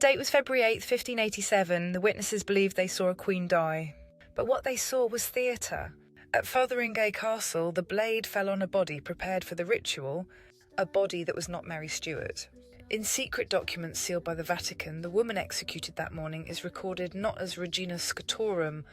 date was February 8th, 1587. The witnesses believed they saw a queen die. But what they saw was theatre. At Fotheringhay Castle, the blade fell on a body prepared for the ritual, a body that was not Mary Stuart. In secret documents sealed by the Vatican, the woman executed that morning is recorded not as Regina Scotorum,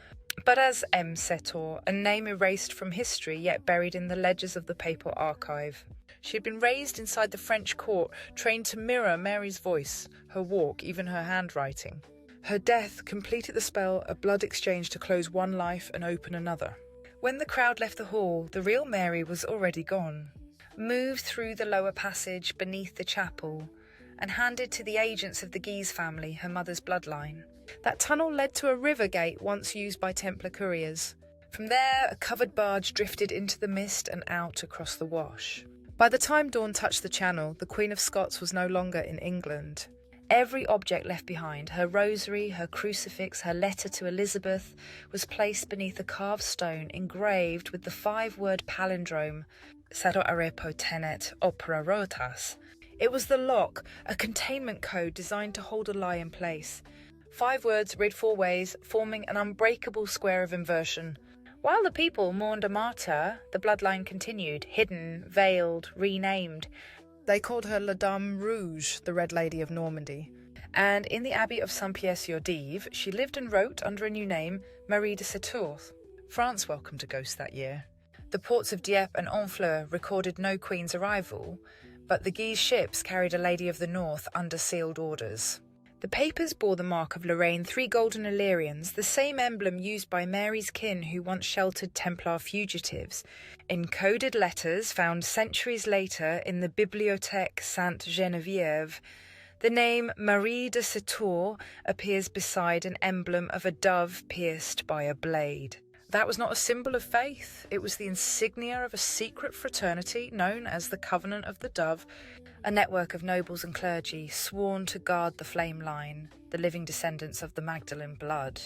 but as M. Setor, a name erased from history yet buried in the ledgers of the papal archive. She had been raised inside the French court, trained to mirror Mary's voice, her walk, even her handwriting. Her death completed the spell, a blood exchange to close one life and open another. When the crowd left the hall, the real Mary was already gone. Moved through the lower passage beneath the chapel, and handed to the agents of the Guise family, her mother's bloodline. That tunnel led to a river gate once used by Templar couriers. From there, a covered barge drifted into the mist and out across the Wash. By the time dawn touched the Channel, the Queen of Scots was no longer in England. Every object left behind, her rosary, her crucifix, her letter to Elizabeth, was placed beneath a carved stone engraved with the 5-word palindrome, Setor arepo tenet opera rotas. It was the lock, a containment code designed to hold a lie in place. 5 words read 4 ways, forming an unbreakable square of inversion. While the people mourned a martyr, the bloodline continued, hidden, veiled, renamed. They called her La Dame Rouge, the Red Lady of Normandy. And in the Abbey of Saint-Pierre-sur-Dive, she lived and wrote under a new name, Marie de Setor. France welcomed a ghost that year. The ports of Dieppe and Honfleur recorded no queen's arrival, but the Guise ships carried a Lady of the North under sealed orders. The papers bore the mark of Lorraine 3 golden Illyrians, the same emblem used by Mary's kin who once sheltered Templar fugitives. In coded letters found centuries later in the Bibliothèque Sainte-Geneviève, the name Marie de Setor appears beside an emblem of a dove pierced by a blade. That was not a symbol of faith, it was the insignia of a secret fraternity known as the Covenant of the Dove, a network of nobles and clergy sworn to guard the flame line, the living descendants of the Magdalene blood.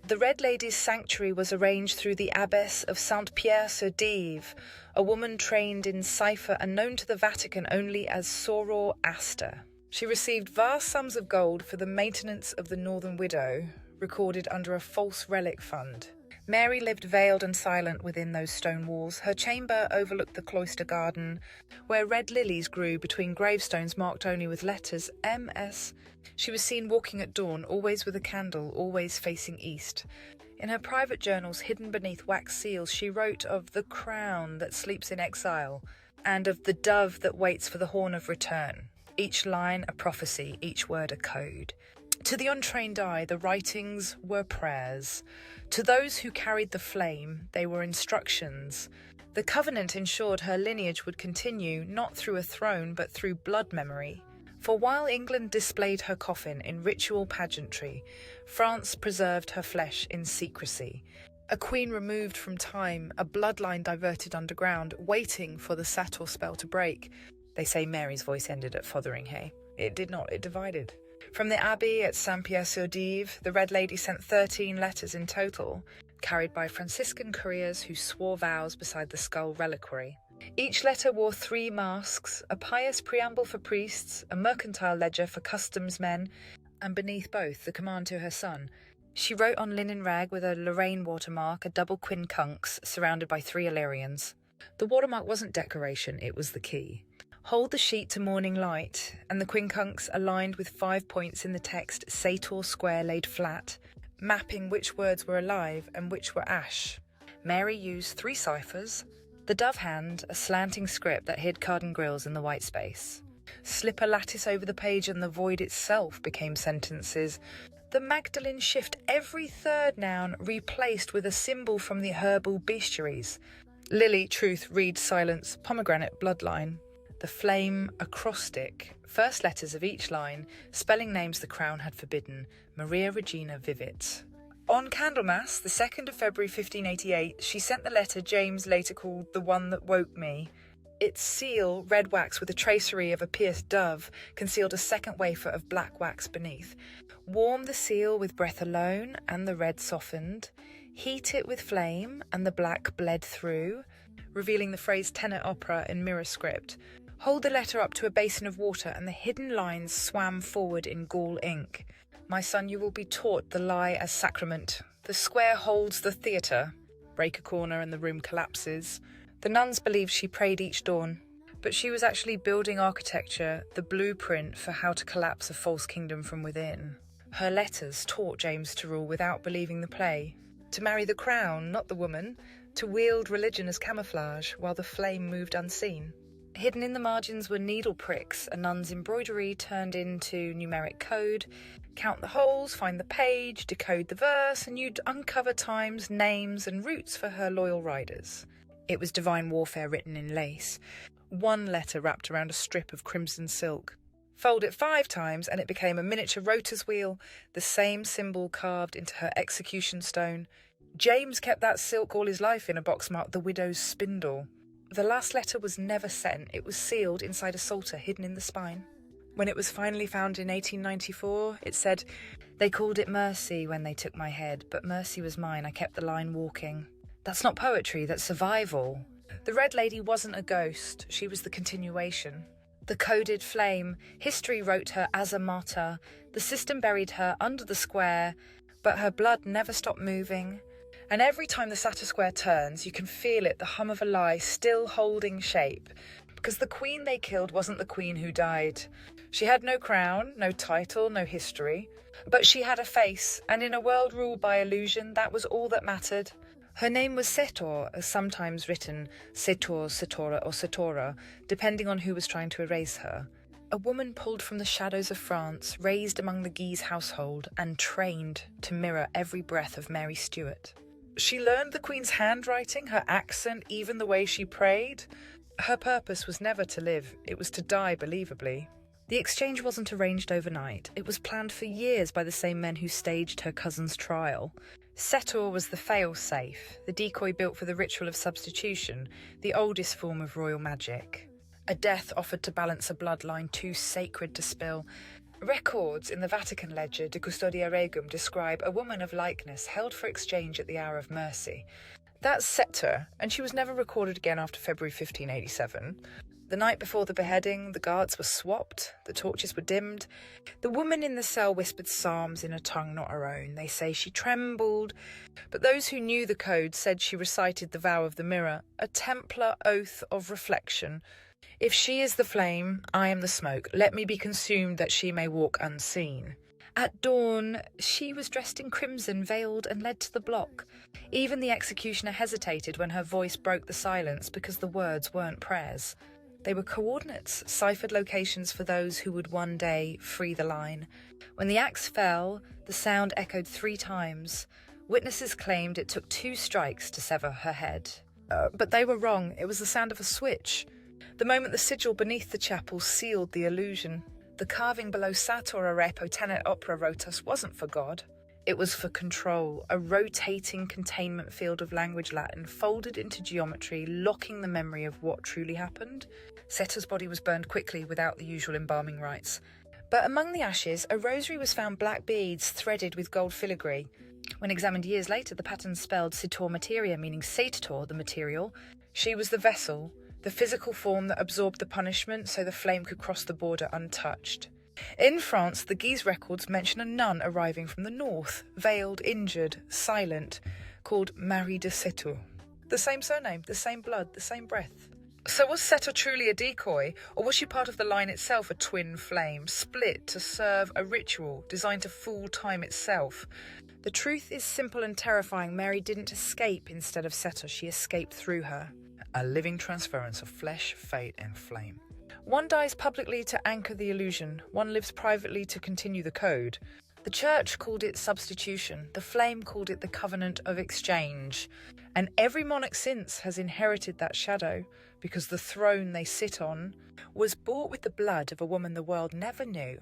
The Red Lady's sanctuary was arranged through the abbess of Saint-Pierre-sur-Dive, a woman trained in cipher and known to the Vatican only as Soror Asta. She received vast sums of gold for the maintenance of the Northern Widow, recorded under a false relic fund. Mary lived veiled and silent within those stone walls. Her chamber overlooked the cloister garden, where red lilies grew between gravestones marked only with letters M.S. She was seen walking at dawn, always with a candle, always facing east. In her private journals, hidden beneath wax seals, she wrote of the crown that sleeps in exile, and of the dove that waits for the horn of return. Each line a prophecy, each word a code. To the untrained eye, the writings were prayers. To those who carried the flame, they were instructions. The covenant ensured her lineage would continue, not through a throne, but through blood memory. For while England displayed her coffin in ritual pageantry, France preserved her flesh in secrecy. A queen removed from time, a bloodline diverted underground, waiting for the Setor spell to break. They say Mary's voice ended at Fotheringhay. It did not, it divided. From the abbey at Saint-Pierre-sur-Dive, the Red Lady sent 13 letters in total, carried by Franciscan couriers who swore vows beside the skull reliquary. Each letter wore 3 masks, a pious preamble for priests, a mercantile ledger for customs men, and beneath both, the command to her son. She wrote on linen rag with a Lorraine watermark, a double quincunx, surrounded by 3 Illyrians. The watermark wasn't decoration, it was the key. Hold the sheet to morning light, and the quincunx aligned with 5 points in the text, Setor square laid flat, mapping which words were alive and which were ash. Mary used 3 ciphers, the dove hand, a slanting script that hid cardon grills in the white space. Slip a lattice over the page and the void itself became sentences. The Magdalene shift every third noun replaced with a symbol from the herbal bestiaries. Lily, truth, reed, silence, pomegranate, bloodline. The flame acrostic, first letters of each line, spelling names the crown had forbidden, Maria Regina Vivit. On Candlemas, the 2nd of February 1588, she sent the letter James later called The One That Woke Me. Its seal, red wax with a tracery of a pierced dove, concealed a second wafer of black wax beneath. Warm the seal with breath alone, and the red softened. Heat it with flame, and the black bled through, revealing the phrase tenet opera in mirror script. Hold the letter up to a basin of water, and the hidden lines swam forward in gall ink. My son, you will be taught the lie as sacrament. The square holds the theatre. Break a corner and the room collapses. The nuns believed she prayed each dawn, but she was actually building architecture, the blueprint for how to collapse a false kingdom from within. Her letters taught James to rule without believing the play, to marry the crown, not the woman, to wield religion as camouflage while the flame moved unseen. Hidden in the margins were needle pricks, a nun's embroidery turned into numeric code. Count the holes, find the page, decode the verse, and you'd uncover times, names, and routes for her loyal riders. It was divine warfare written in lace. One letter wrapped around a strip of crimson silk. Fold it 5 times and it became a miniature rotor's wheel, the same symbol carved into her execution stone. James kept that silk all his life in a box marked the widow's spindle. The last letter was never sent. It was sealed inside a psalter hidden in the spine. When it was finally found in 1894, it said, "They called it mercy when they took my head, but mercy was mine. I kept the line walking." That's not poetry, that's survival. The Red Lady wasn't a ghost, she was the continuation. The coded flame. History wrote her as a martyr. The system buried her under the square, but her blood never stopped moving. And every time the Sator Square turns, you can feel it, the hum of a lie, still holding shape. Because the queen they killed wasn't the queen who died. She had no crown, no title, no history. But she had a face, and in a world ruled by illusion, that was all that mattered. Her name was Setor, as sometimes written Setor, Setora, or Setora, depending on who was trying to erase her. A woman pulled from the shadows of France, raised among the Guise household, and trained to mirror every breath of Mary Stuart. She learned the Queen's handwriting, her accent, even the way she prayed. Her purpose was never to live, it was to die believably. The exchange wasn't arranged overnight. It was planned for years by the same men who staged her cousin's trial. Setor was the fail-safe, the decoy built for the ritual of substitution, the oldest form of royal magic. A death offered to balance a bloodline too sacred to spill. Records in the Vatican ledger De Custodia Regum describe a woman of likeness held for exchange at the hour of mercy. That's Setor, and she was never recorded again after February 1587. The night before the beheading, the guards were swapped, the torches were dimmed. The woman in the cell whispered psalms in a tongue not her own. They say she trembled, but those who knew the code said she recited the vow of the mirror, a Templar oath of reflection. If she is the flame, I am the smoke. Let me be consumed that she may walk unseen. At dawn, she was dressed in crimson, veiled and led to the block. Even the executioner hesitated when her voice broke the silence because the words weren't prayers. They were coordinates, ciphered locations for those who would one day free the line. When the axe fell, the sound echoed 3 times. Witnesses claimed it took 2 strikes to sever her head. But they were wrong. It was the sound of a switch. The moment the sigil beneath the chapel sealed the illusion. The carving below Sator Arepo Tenet Opera Rotus wasn't for God. It was for control, a rotating containment field of language Latin folded into geometry, locking the memory of what truly happened. Setor's body was burned quickly without the usual embalming rites. But among the ashes, a rosary was found black beads threaded with gold filigree. When examined years later, the pattern spelled Setor Materia, meaning Setor, the material. She was the vessel, the physical form that absorbed the punishment so the flame could cross the border untouched. In France, the Guise records mention a nun arriving from the north, veiled, injured, silent, called Marie de Setor. The same surname, the same blood, the same breath. So was Setor truly a decoy, or was she part of the line itself, a twin flame, split to serve a ritual designed to fool time itself? The truth is simple and terrifying. Mary didn't escape instead of Setor, she escaped through her. A living transference of flesh, fate, and flame. One dies publicly to anchor the illusion, one lives privately to continue the code. The church called it substitution, the flame called it the covenant of exchange. And every monarch since has inherited that shadow, because the throne they sit on was bought with the blood of a woman the world never knew.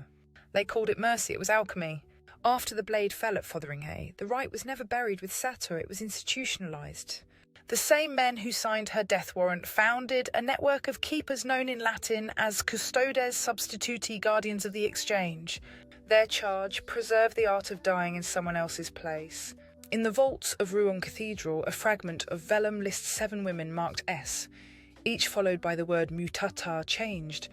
They called it mercy, it was alchemy. After the blade fell at Fotheringhay, the rite was never buried with Setor, it was institutionalised. The same men who signed her death warrant founded a network of keepers known in Latin as Custodes Substituti, Guardians of the Exchange. Their charge, preserve the art of dying in someone else's place. In the vaults of Rouen Cathedral, a fragment of vellum lists 7 women marked S. each followed by the word mutata, changed.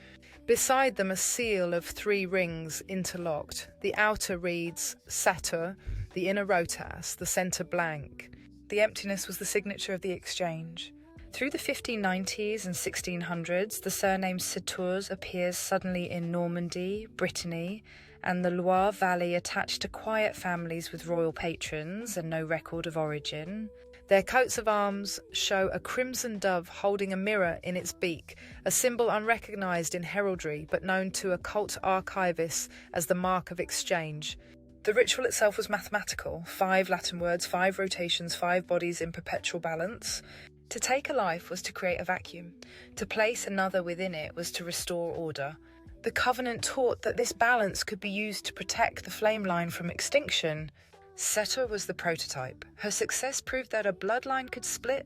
Beside them a seal of 3 rings interlocked. The outer reads Setor, the inner rotas, the centre blank. The emptiness was the signature of the exchange. Through the 1590s and 1600s, the surname Setours appears suddenly in Normandy, Brittany, and the Loire Valley attached to quiet families with royal patrons and no record of origin. Their coats of arms show a crimson dove holding a mirror in its beak, a symbol unrecognised in heraldry but known to occult archivists as the mark of exchange. The ritual itself was mathematical: 5 Latin words, 5 rotations, 5 bodies in perpetual balance. To take a life was to create a vacuum. To place another within it was to restore order. The covenant taught that this balance could be used to protect the flame line from extinction. Setor was the prototype. Her success proved that a bloodline could split,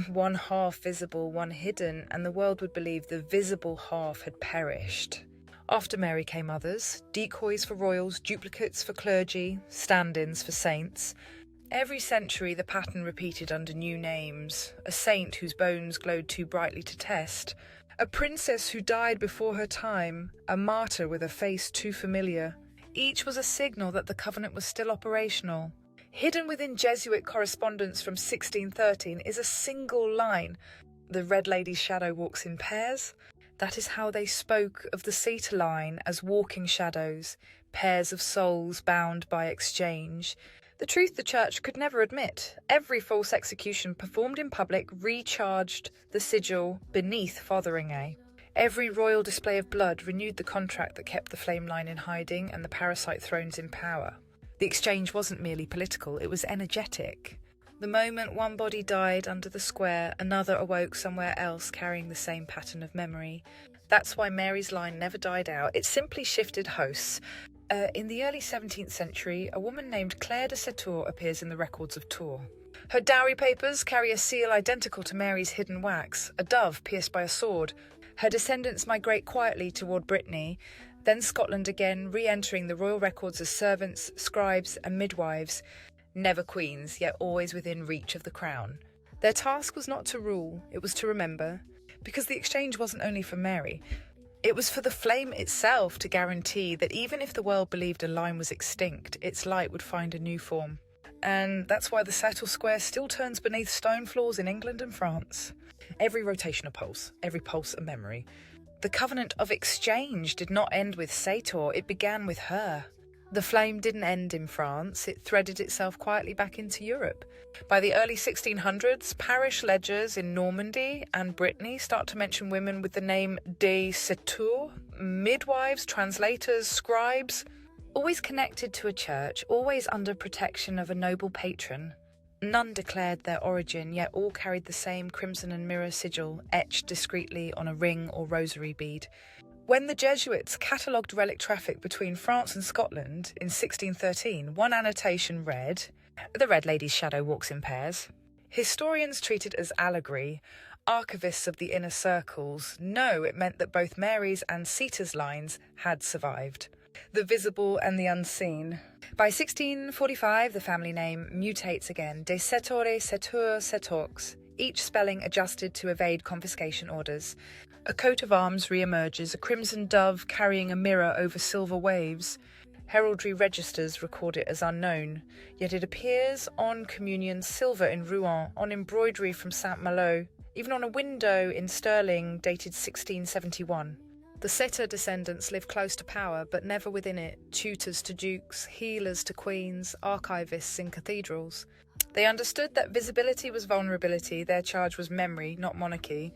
one half visible, one hidden, and the world would believe the visible half had perished. After Mary came others, decoys for royals, duplicates for clergy, stand-ins for saints. Every century the pattern repeated under new names: a saint whose bones glowed too brightly to test, a princess who died before her time, a martyr with a face too familiar. Each was a signal that the covenant was still operational. Hidden within Jesuit correspondence from 1613 is a single line: "The Red Lady's shadow walks in pairs." That is how they spoke of the Setor Line, as walking shadows, pairs of souls bound by exchange. The truth the Church could never admit: every false execution performed in public recharged the sigil beneath Fotheringhay. Every royal display of blood renewed the contract that kept the flame line in hiding and the parasite thrones in power. The exchange wasn't merely political, it was energetic. The moment one body died under the square, another awoke somewhere else carrying the same pattern of memory. That's why Mary's line never died out, it simply shifted hosts. In the early 17th century, a woman named Claire de Setor appears in the records of Tours. Her dowry papers carry a seal identical to Mary's hidden wax, a dove pierced by a sword. Her descendants migrate quietly toward Brittany, then Scotland again, re-entering the royal records as servants, scribes and midwives, never queens, yet always within reach of the crown. Their task was not to rule, it was to remember, because the exchange wasn't only for Mary. It was for the flame itself to guarantee that even if the world believed a line was extinct, its light would find a new form. And that's why the Setor Square still turns beneath stone floors in England and France. Every rotation a pulse, every pulse a memory. The covenant of exchange did not end with Setor, it began with her. The flame didn't end in France, it threaded itself quietly back into Europe. By the early 1600s, parish ledgers in Normandy and Brittany start to mention women with the name de Setor, midwives, translators, scribes, always connected to a church, always under protection of a noble patron. None declared their origin, yet all carried the same crimson and mirror sigil, etched discreetly on a ring or rosary bead. When the Jesuits catalogued relic traffic between France and Scotland in 1613, one annotation read, "The Red Lady's shadow walks in pairs." Historians treat it as allegory. Archivists of the inner circles know it meant that both Mary's and Setor's lines had survived. The visible and the unseen. By 1645, the family name mutates again, de Setore, Setor, Setox, each spelling adjusted to evade confiscation orders. A coat of arms re-emerges, a crimson dove carrying a mirror over silver waves. Heraldry registers record it as unknown, yet it appears on communion silver in Rouen, on embroidery from Saint-Malo, even on a window in Stirling dated 1671. The Setor descendants live close to power, but never within it, tutors to dukes, healers to queens, archivists in cathedrals. They understood that visibility was vulnerability, their charge was memory, not monarchy.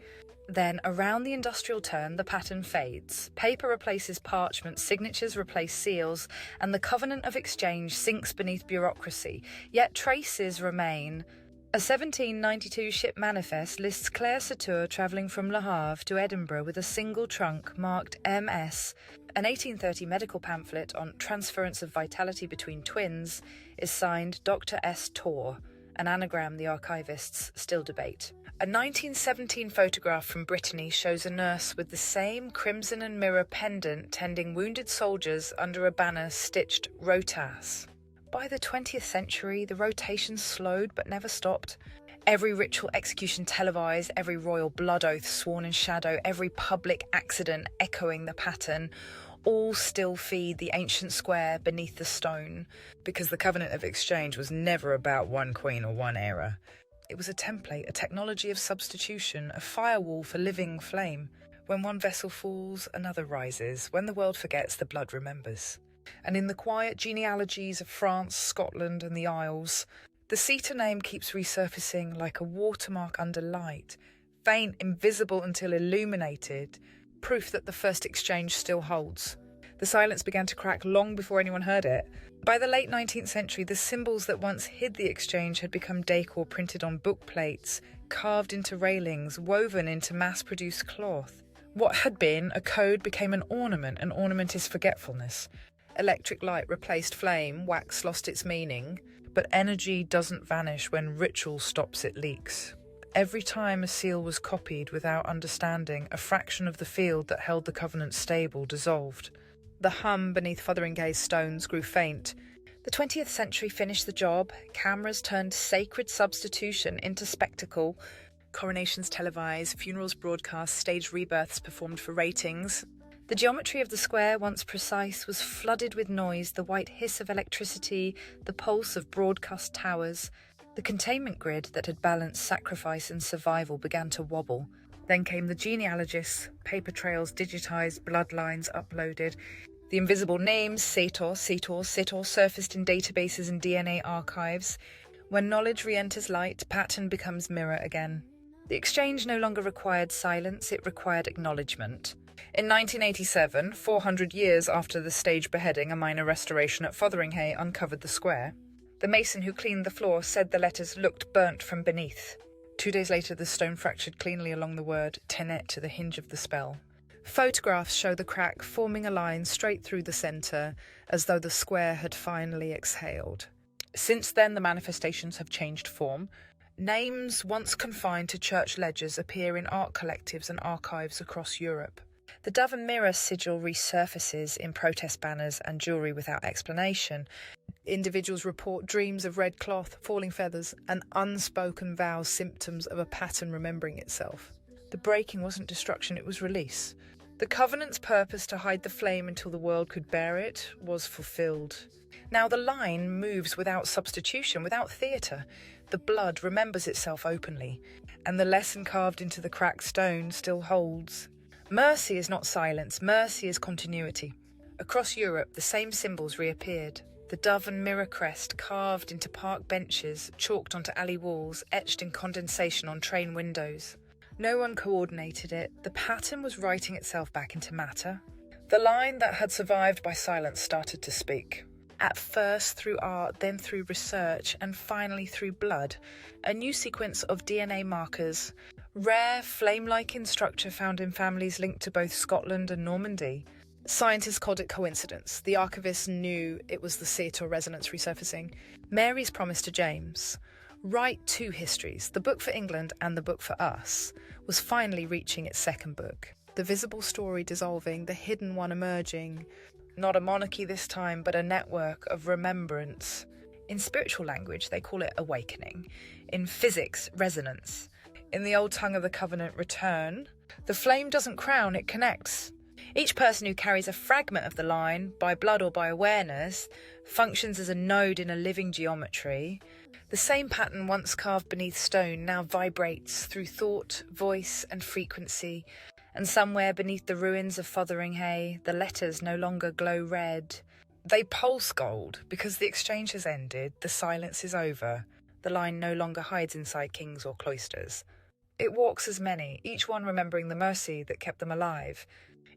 Then, around the industrial turn, the pattern fades. Paper replaces parchment, signatures replace seals, and the covenant of exchange sinks beneath bureaucracy. Yet traces remain. A 1792 ship manifest lists Claire Setor travelling from Le Havre to Edinburgh with a single trunk marked MS. An 1830 medical pamphlet on transference of vitality between twins is signed Dr. S. Tor, an anagram the archivists still debate. A 1917 photograph from Brittany shows a nurse with the same crimson and mirror pendant tending wounded soldiers under a banner stitched Rotas. By the 20th century, the rotation slowed but never stopped. Every ritual execution televised, every royal blood oath sworn in shadow, every public accident echoing the pattern, all still feed the ancient square beneath the stone, because the Covenant of Exchange was never about one queen or one era. It was a template, a technology of substitution, a firewall for living flame. When one vessel falls, another rises. When the world forgets, the blood remembers. And in the quiet genealogies of France, Scotland and the Isles, the Setor name keeps resurfacing like a watermark under light, faint, invisible until illuminated, proof that the first exchange still holds. The silence began to crack long before anyone heard it. By the late 19th century, the symbols that once hid the exchange had become decor printed on book plates, carved into railings, woven into mass-produced cloth. What had been a code became an ornament is forgetfulness. Electric light replaced flame, wax lost its meaning, but energy doesn't vanish when ritual stops, it leaks. Every time a seal was copied without understanding, a fraction of the field that held the covenant stable dissolved. The hum beneath Fotheringhay's stones grew faint. The 20th century finished the job. Cameras turned sacred substitution into spectacle. Coronations televised, funerals broadcast, stage rebirths performed for ratings. The geometry of the square, once precise, was flooded with noise, the white hiss of electricity, the pulse of broadcast towers. The containment grid that had balanced sacrifice and survival began to wobble. Then came the genealogists, paper trails digitised, bloodlines uploaded. The invisible names, Setor surfaced in databases and DNA archives. When knowledge re-enters light, pattern becomes mirror again. The exchange no longer required silence, it required acknowledgement. In 1987, 400 years after the stage beheading, a minor restoration at Fotheringhay uncovered the square. The mason who cleaned the floor said the letters looked burnt from beneath. 2 days later, the stone fractured cleanly along the word tenet to the hinge of the spell. Photographs show the crack forming a line straight through the centre, as though the square had finally exhaled. Since then, the manifestations have changed form. Names once confined to church ledgers appear in art collectives and archives across Europe. The dove and mirror sigil resurfaces in protest banners and jewellery without explanation. Individuals report dreams of red cloth, falling feathers, and unspoken vows, symptoms of a pattern remembering itself. The breaking wasn't destruction, it was release. The covenant's purpose to hide the flame until the world could bear it was fulfilled. Now the line moves without substitution, without theatre. The blood remembers itself openly, and the lesson carved into the cracked stone still holds. Mercy is not silence, mercy is continuity. Across Europe, the same symbols reappeared. The dove and mirror crest carved into park benches, chalked onto alley walls, etched in condensation on train windows. No one coordinated it. The pattern was writing itself back into matter. The line that had survived by silence started to speak. At first through art, then through research, and finally through blood. A new sequence of DNA markers, rare, flame-like in structure found in families linked to both Scotland and Normandy. Scientists called it coincidence. The archivists knew it was the Setor resonance resurfacing. Mary's promise to James, write 2 histories, the book for England and the book for us, was finally reaching its second book. The visible story dissolving, the hidden one emerging. Not a monarchy this time, but a network of remembrance. In spiritual language, they call it awakening. In physics, resonance. In the old tongue of the covenant, return. The flame doesn't crown, it connects. Each person who carries a fragment of the line, by blood or by awareness, functions as a node in a living geometry. The same pattern once carved beneath stone now vibrates through thought, voice and frequency. And somewhere beneath the ruins of Fotheringhay, the letters no longer glow red. They pulse gold, because the exchange has ended, the silence is over. The line no longer hides inside kings or cloisters. It walks as many, each one remembering the mercy that kept them alive.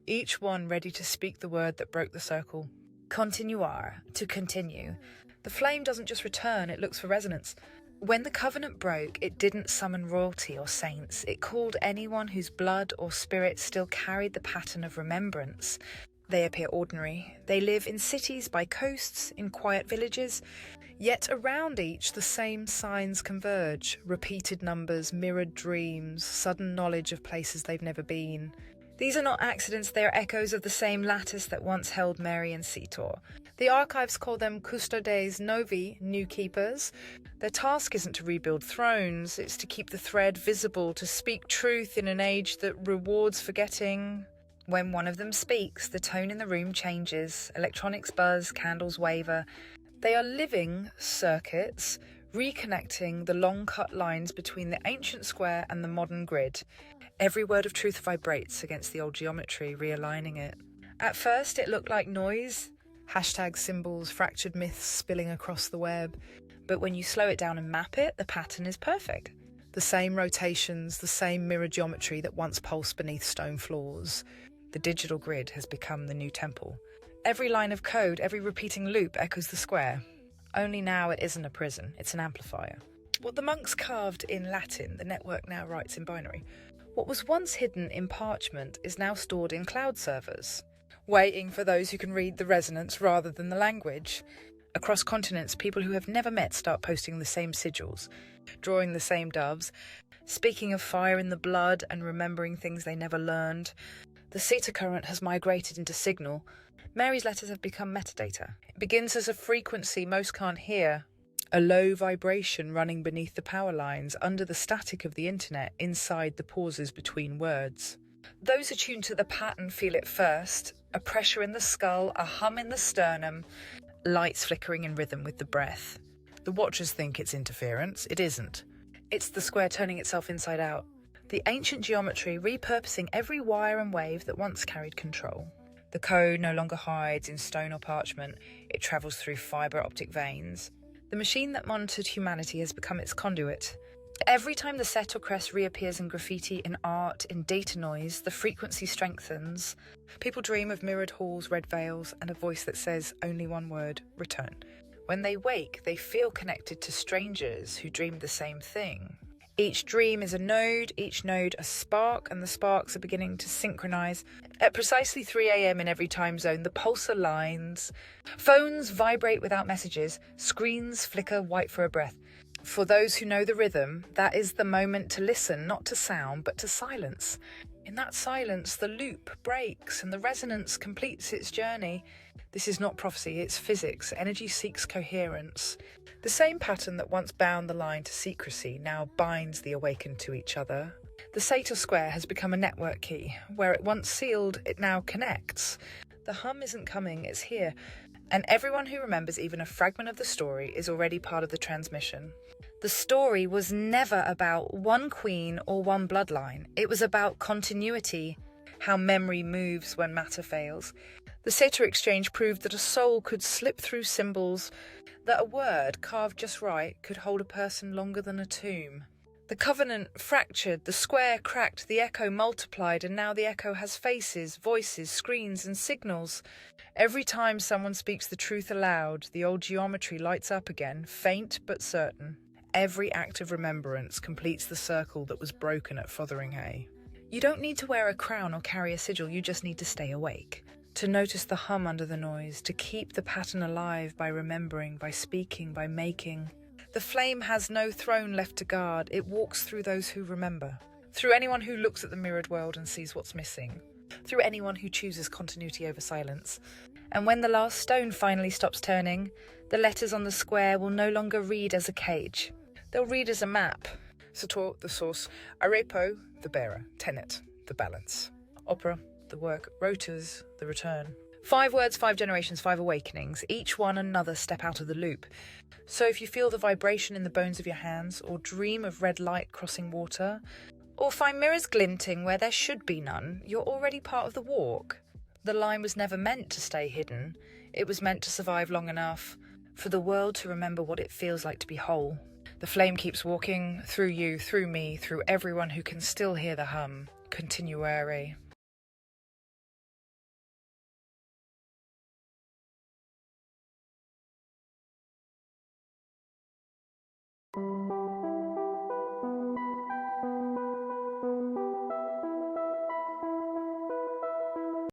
Each one ready to speak the word that broke the circle. Continuare, to continue. The flame doesn't just return, it looks for resonance. When the covenant broke, it didn't summon royalty or saints. It called anyone whose blood or spirit still carried the pattern of remembrance. They appear ordinary. They live in cities, by coasts, in quiet villages. Yet around each, the same signs converge. Repeated numbers, mirrored dreams, sudden knowledge of places they've never been. These are not accidents, they are echoes of the same lattice that once held Mary and Setor. The archives call them custodes novi, new keepers. Their task isn't to rebuild thrones, it's to keep the thread visible, to speak truth in an age that rewards forgetting. When one of them speaks, the tone in the room changes, electronics buzz, candles waver. They are living circuits, reconnecting the long-cut lines between the ancient square and the modern grid. Every word of truth vibrates against the old geometry, realigning it. At first, it looked like noise, hashtag symbols, fractured myths spilling across the web. But when you slow it down and map it, the pattern is perfect. The same rotations, the same mirror geometry that once pulsed beneath stone floors. The digital grid has become the new temple. Every line of code, every repeating loop echoes the square. Only now it isn't a prison, it's an amplifier. What the monks carved in Latin, the network now writes in binary. What was once hidden in parchment is now stored in cloud servers, waiting for those who can read the resonance rather than the language. Across continents, people who have never met start posting the same sigils, drawing the same doves, speaking of fire in the blood and remembering things they never learned. The Setor current has migrated into signal. Mary's letters have become metadata. It begins as a frequency most can't hear, a low vibration running beneath the power lines, under the static of the internet, inside the pauses between words. Those attuned to the pattern feel it first, a pressure in the skull, a hum in the sternum, lights flickering in rhythm with the breath. The watchers think it's interference. It isn't. It's the square turning itself inside out. The ancient geometry repurposing every wire and wave that once carried control. The code no longer hides in stone or parchment. It travels through fibre optic veins. The machine that monitored humanity has become its conduit. Every time the Setor crest reappears in graffiti, in art, in data noise, the frequency strengthens. People dream of mirrored halls, red veils, and a voice that says only one word: return. When they wake, they feel connected to strangers who dreamed the same thing. Each dream is a node, each node a spark, and the sparks are beginning to synchronize. At precisely 3 a.m. in every time zone, the pulse aligns. Phones vibrate without messages. Screens flicker white for a breath. For those who know the rhythm, that is the moment to listen, not to sound, but to silence. In that silence, the loop breaks and the resonance completes its journey. This is not prophecy, it's physics. Energy seeks coherence. The same pattern that once bound the line to secrecy now binds the awakened to each other. The Setor square has become a network key. Where it once sealed, it now connects. The hum isn't coming, it's here. And everyone who remembers even a fragment of the story is already part of the transmission. The story was never about one queen or one bloodline. It was about continuity, how memory moves when matter fails. The Setor Exchange proved that a soul could slip through symbols, that a word carved just right could hold a person longer than a tomb. The covenant fractured, the square cracked, the echo multiplied, and now the echo has faces, voices, screens, and signals. Every time someone speaks the truth aloud, the old geometry lights up again, faint but certain. Every act of remembrance completes the circle that was broken at Fotheringhay. You don't need to wear a crown or carry a sigil, you just need to stay awake. To notice the hum under the noise, to keep the pattern alive by remembering, by speaking, by making. The flame has no throne left to guard. It walks through those who remember. Through anyone who looks at the mirrored world and sees what's missing. Through anyone who chooses continuity over silence. And when the last stone finally stops turning, the letters on the square will no longer read as a cage. They'll read as a map. Setor, the source. Arepo, the bearer. Tenet, the balance. Opera, the work. Rotors, the return. 5 words, 5 generations, 5 awakenings, each one another step out of the loop. So if you feel the vibration in the bones of your hands, or dream of red light crossing water, or find mirrors glinting where there should be none, you're already part of the walk. The line was never meant to stay hidden. It was meant to survive long enough for the world to remember what it feels like to be whole. The flame keeps walking through you, through me, through everyone who can still hear the hum. Continuare.